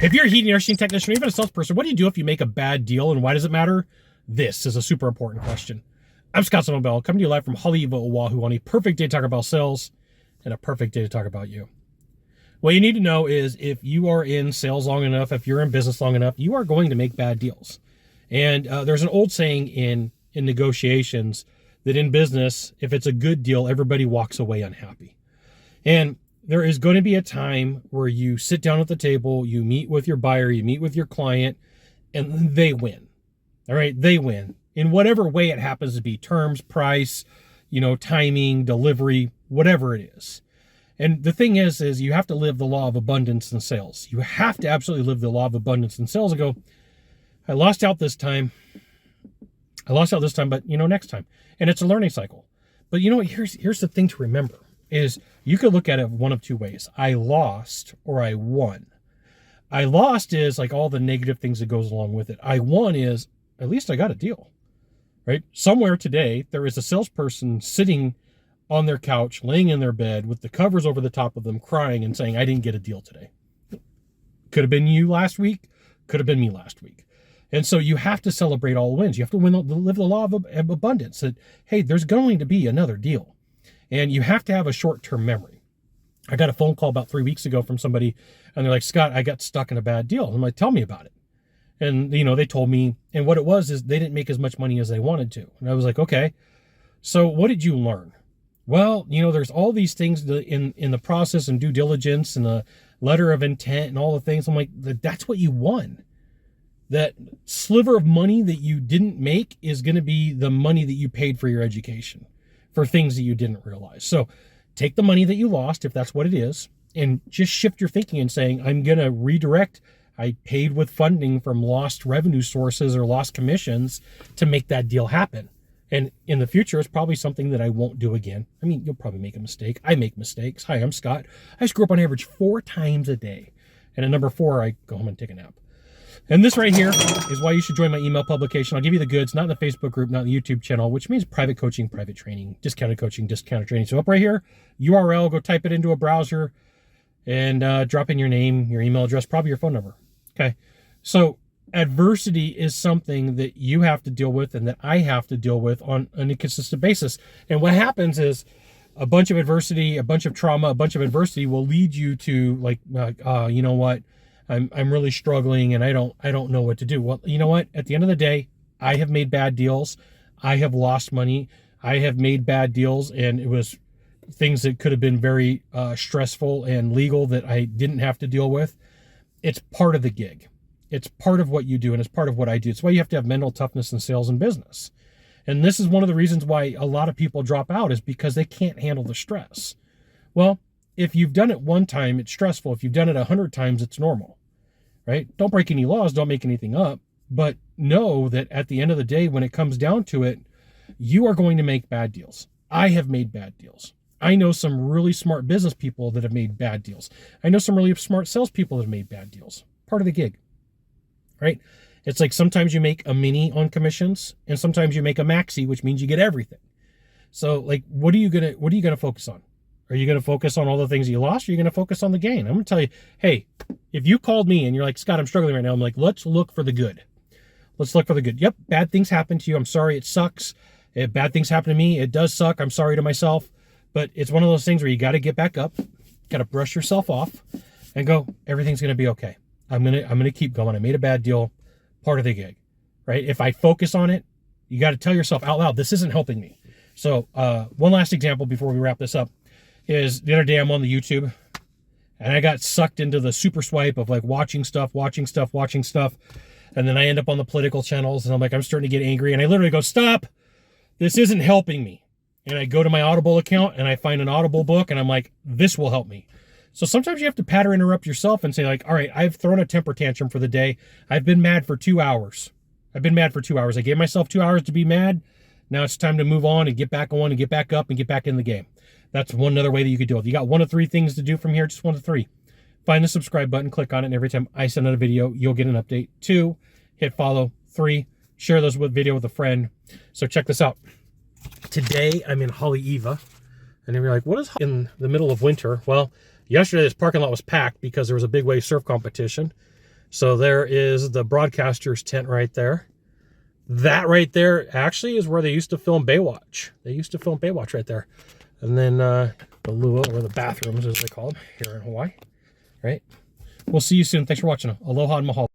If you're a heating and air conditioning technician or even a salesperson, what do you do if you make a bad deal, and why does it matter? This is a super important question. I'm Scott Sylvan Bell, coming to you live from Haleiwa, Oahu, on a perfect day to talk about sales and a perfect day to talk about you. What you need to know is if you are in sales long enough, if you're in business long enough, you are going to make bad deals. And there's an old saying in negotiations that in business, if it's a good deal, everybody walks away unhappy. And there is going to be a time where you sit down at the table, you meet with your buyer, you meet with your client, and they win. All right, they win. In whatever way it happens to be, terms, price, timing, delivery, whatever it is. And the thing is you have to live the law of abundance in sales. You have to absolutely live the law of abundance in sales and go, I lost out this time, but next time. And it's a learning cycle. But here's the thing to remember is you could look at it one of two ways. I lost or I won. I lost is like all the negative things that goes along with it. I won is at least I got a deal, right? Somewhere today, there is a salesperson sitting on their couch, laying in their bed with the covers over the top of them, crying and saying, I didn't get a deal today. Could have been you last week. Could have been me last week. And so you have to celebrate all the wins. You have to live the law of abundance that, hey, there's going to be another deal. And you have to have a short-term memory. I got a phone call about 3 weeks ago from somebody, and they're like, Scott, I got stuck in a bad deal. I'm like, tell me about it. And, they told me, and what it was is they didn't make as much money as they wanted to. And I was like, okay, so what did you learn? Well, there's all these things in the process and due diligence and the letter of intent and all the things. I'm like, that's what you won. That sliver of money that you didn't make is going to be the money that you paid for your education, for things that you didn't realize. So take the money that you lost, if that's what it is, and just shift your thinking and saying, I'm going to redirect. I paid with funding from lost revenue sources or lost commissions to make that deal happen. And in the future, it's probably something that I won't do again. I mean, you'll probably make a mistake. I make mistakes. Hi, I'm Scott. I screw up on average 4 times a day. And at number 4, I go home and take a nap. And this right here is why you should join my email publication. I'll give you the goods, not in the Facebook group, not in the YouTube channel, which means private coaching, private training, discounted coaching, discounted training. So up right here, URL, go type it into a browser and drop in your name, your email address, probably your phone number. Okay. So adversity is something that you have to deal with and that I have to deal with on a consistent basis. And what happens is a bunch of adversity, a bunch of trauma, a bunch of adversity will lead you to like, you know what? I'm really struggling and I don't know what to do. Well, you know what? At the end of the day, I have made bad deals. I have lost money. I have made bad deals, and it was things that could have been very stressful and legal that I didn't have to deal with. It's part of the gig. It's part of what you do, and it's part of what I do. It's why you have to have mental toughness in sales and business. And this is one of the reasons why a lot of people drop out is because they can't handle the stress. Well, if you've done it one time, it's stressful. If you've done it 100 times, it's normal. Right? Don't break any laws. Don't make anything up. But know that at the end of the day, when it comes down to it, you are going to make bad deals. I have made bad deals. I know some really smart business people that have made bad deals. I know some really smart salespeople that have made bad deals. Part of the gig. Right? It's like sometimes you make a mini on commissions and sometimes you make a maxi, which means you get everything. So like, what are you gonna focus on? Are you going to focus on all the things you lost? Or are you going to focus on the gain? I'm going to tell you, hey, if you called me and you're like, Scott, I'm struggling right now. I'm like, let's look for the good. Let's look for the good. Yep, bad things happen to you. I'm sorry, it sucks. Bad things happen to me. It does suck. I'm sorry to myself. But it's one of those things where you got to get back up, got to brush yourself off and go, everything's going to be okay. I'm going to keep going. I made a bad deal. Part of the gig, right? If I focus on it, you got to tell yourself out loud, this isn't helping me. So one last example before we wrap this up. Is the other day I'm on the YouTube and I got sucked into the super swipe of like watching stuff. And then I end up on the political channels and I'm like, I'm starting to get angry. And I literally go, stop, this isn't helping me. And I go to my Audible account and I find an Audible book and I'm like, this will help me. So sometimes you have to pattern interrupt yourself and say like, all right, I've thrown a temper tantrum for the day. I've been mad for 2 hours. I gave myself 2 hours to be mad. Now it's time to move on and get back on and get back up and get back in the game. That's one other way that you could do it. You got 1 of 3 things to do from here, just 1 of 3. Find the subscribe button, click on it, and every time I send out a video, you'll get an update. 2, hit follow. 3, share this video with a friend. So check this out. Today, I'm in Haleiwa, and you're like, what is in the middle of winter? Well, yesterday this parking lot was packed because there was a big wave surf competition. So there is the broadcaster's tent right there. That right there actually is where they used to film Baywatch. They used to film Baywatch right there. And then the lua, or the bathrooms as they call them here in Hawaii, right? We'll see you soon. Thanks for watching. Aloha and mahalo.